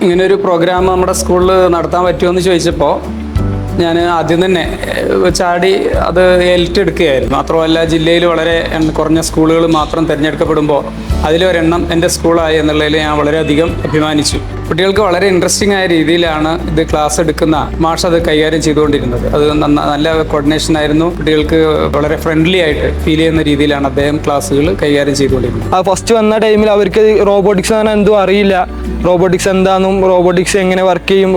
ഇങ്ങനൊരു പ്രോഗ്രാം നമ്മുടെ സ്കൂളിൽ നടത്താൻ പറ്റുമെന്ന് ചോദിച്ചപ്പോൾ ഞാൻ ആദ്യം തന്നെ ചാടി അത് ഏറ്റെടുക്കുകയായിരുന്നു. മാത്രമല്ല ജില്ലയിൽ വളരെ കുറഞ്ഞ സ്കൂളുകൾ മാത്രം തിരഞ്ഞെടുക്കപ്പെടുമ്പോൾ അതിലൊരെണ്ണം എൻ്റെ സ്കൂളായി എന്നുള്ളതിൽ ഞാൻ വളരെയധികം അഭിമാനിച്ചു. കുട്ടികൾക്ക് വളരെ ഇൻട്രസ്റ്റിംഗ് ആയ രീതിയിലാണ് ഇത് ക്ലാസ് എടുക്കുന്ന മാഷ് അത് കൈകാര്യം ചെയ്തുകൊണ്ടിരുന്നത്. അത് നല്ല കോർഡിനേഷൻ ആയിരുന്നു. കുട്ടികൾക്ക് വളരെ ഫ്രണ്ട്ലി ആയിട്ട് ഫീൽ ചെയ്യുന്ന രീതിയിലാണ് അദ്ദേഹം ക്ലാസ്സുകൾ കൈകാര്യം ചെയ്തുകൊണ്ടിരുന്നത്. ഫസ്റ്റ് വന്ന ടൈമിൽ അവർക്ക് റോബോട്ടിക്സ് എന്ന് പറഞ്ഞാൽ എന്തോ അറിയില്ല. റോബോട്ടിക്സ് എന്താണെന്നും റോബോട്ടിക്സ് എങ്ങനെ വർക്ക് ചെയ്യും,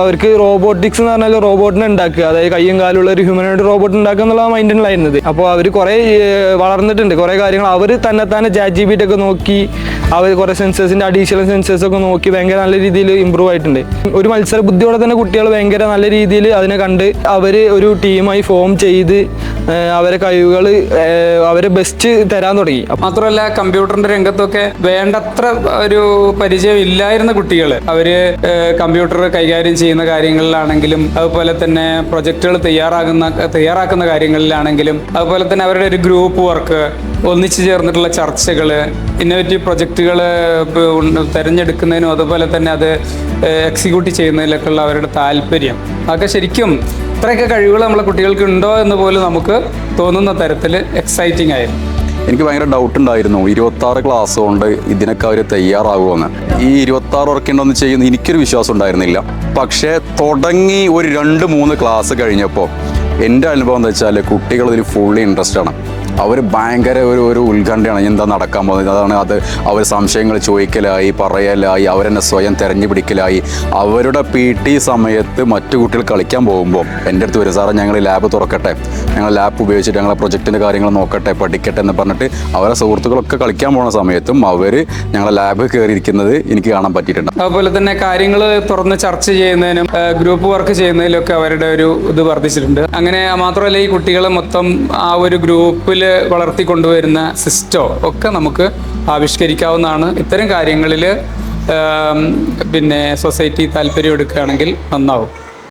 അവർക്ക് റോബോട്ടിക്സ് എന്ന് പറഞ്ഞാൽ റോബോട്ടിനെ ഉണ്ടാക്കുക, അതായത് കയ്യും കാലുള്ള ഒരു ഹ്യൂമനോയിഡ് റോബോട്ട് ഉണ്ടാക്കുക എന്നുള്ള മൈൻഡിലായിരുന്നത്. അപ്പോൾ അവർ കുറേ വളർന്നിട്ടുണ്ട്. കുറേ കാര്യങ്ങൾ അവർ തന്നെ ChatGPT ഒക്കെ നോക്കി, അവർ കുറേ സെൻസേഴ്സിൻ്റെ അഡീഷണൽ സെൻസേഴ്സൊക്കെ നോക്കി ഭയങ്കര നല്ല രീതിയിൽ ഇമ്പ്രൂവ് ആയിട്ടുണ്ട്. ഒരു മത്സര ബുദ്ധിയോടെ തന്നെ കുട്ടികൾ ഭയങ്കര നല്ല രീതിയിൽ അതിനെ കണ്ട് അവർ ഒരു ടീമായി ഫോം ചെയ്ത് അവരെ കഴിവുകൾ അവരെ ബെസ്റ്റ് തരാൻ തുടങ്ങി. മാത്രമല്ല കമ്പ്യൂട്ടറിന്റെ രംഗത്തൊക്കെ വേണ്ടത്ര ഒരു പരിചയം ഇല്ലായിരുന്ന കുട്ടികൾ അവർ കമ്പ്യൂട്ടർ കൈകാര്യം ചെയ്യുന്ന കാര്യങ്ങളിലാണെങ്കിലും, അതുപോലെ തന്നെ പ്രൊജക്റ്റുകൾ തയ്യാറാക്കുന്ന കാര്യങ്ങളിലാണെങ്കിലും, അതുപോലെ തന്നെ അവരുടെ ഒരു ഗ്രൂപ്പ് വർക്ക്, ഒന്നിച്ചു ചേർന്നിട്ടുള്ള ചർച്ചകൾ, ഇന്നോവേറ്റീവ് പ്രൊജക്റ്റുകൾ തിരഞ്ഞെടുക്കുന്നതിനും അതുപോലെ തന്നെ അത് എക്സിക്യൂട്ട് ചെയ്യുന്നതിലൊക്കെ ഉള്ള അവരുടെ താല്പര്യം, അതൊക്കെ ശരിക്കും ഇത്രയൊക്കെ കഴിവുകൾ നമ്മളെ കുട്ടികൾക്ക് ഉണ്ടോ എന്ന് പോലും നമുക്ക് തോന്നുന്ന തരത്തിൽ എക്സൈറ്റിംഗ് ആയിരുന്നു. എനിക്ക് ഭയങ്കര ഡൗട്ട് ഉണ്ടായിരുന്നു 26 ക്ലാസ് കൊണ്ട് ഇതിനൊക്കെ അവർ തയ്യാറാകുമെന്ന്. ഈ 26 ഉറക്കേണ്ടൊന്ന് ചെയ്യുന്ന എനിക്കൊരു വിശ്വാസം ഉണ്ടായിരുന്നില്ല. പക്ഷേ തുടങ്ങി ഒരു 2-3 ക്ലാസ് കഴിഞ്ഞപ്പോൾ എൻ്റെ അനുഭവം എന്താ വെച്ചാൽ കുട്ടികൾ ഇതിന് ഫുള്ളി ഇൻട്രസ്റ്റ് ആണ്. അവർ ഭയങ്കര ഒരു ഉത്കണ്ഠയാണ് എന്താ നടക്കാൻ പോകുന്നത്. അതാണ് അവർ സംശയങ്ങൾ ചോദിക്കലായി, പറയലായി, അവരെന്നെ സ്വയം തെരഞ്ഞു പിടിക്കലായി. അവരുടെ PT സമയത്ത് മറ്റു കുട്ടികൾ കളിക്കാൻ പോകുമ്പോൾ എൻ്റെ അടുത്ത് വരും, സാറേ ഞങ്ങൾ ലാബ് തുറക്കട്ടെ, ഞങ്ങൾ ലാബ് ഉപയോഗിച്ചിട്ട് ഞങ്ങളെ പ്രൊജക്റ്റിൻ്റെ കാര്യങ്ങൾ നോക്കട്ടെ, പഠിക്കട്ടെ എന്ന് പറഞ്ഞിട്ട് അവരെ സുഹൃത്തുക്കളൊക്കെ കളിക്കാൻ പോകുന്ന സമയത്തും അവർ ഞങ്ങളെ ലാബ് കയറിയിരിക്കുന്നത് എനിക്ക് കാണാൻ പറ്റിയിട്ടുണ്ട്. അതുപോലെ തന്നെ കാര്യങ്ങൾ തുറന്ന് ചർച്ച ചെയ്യുന്നതിനും ഗ്രൂപ്പ് വർക്ക് ചെയ്യുന്നതിലൊക്കെ അവരുടെ ഒരു ഇത് വർദ്ധിച്ചിട്ടുണ്ട്. അങ്ങനെ മാത്രമല്ല ഈ കുട്ടികളെ മൊത്തം ആ ഒരു ഗ്രൂപ്പിൽ വളർത്തിക്കൊണ്ടുവരുന്ന സിസ്റ്റോ ഒക്കെ നമുക്ക് ആവിഷ്കരിക്കാവുന്നതാണ്. ഇത്തരം കാര്യങ്ങളിൽ സൊസൈറ്റി താല്പര്യം എടുക്കുകയാണെങ്കിൽ നന്നാവും.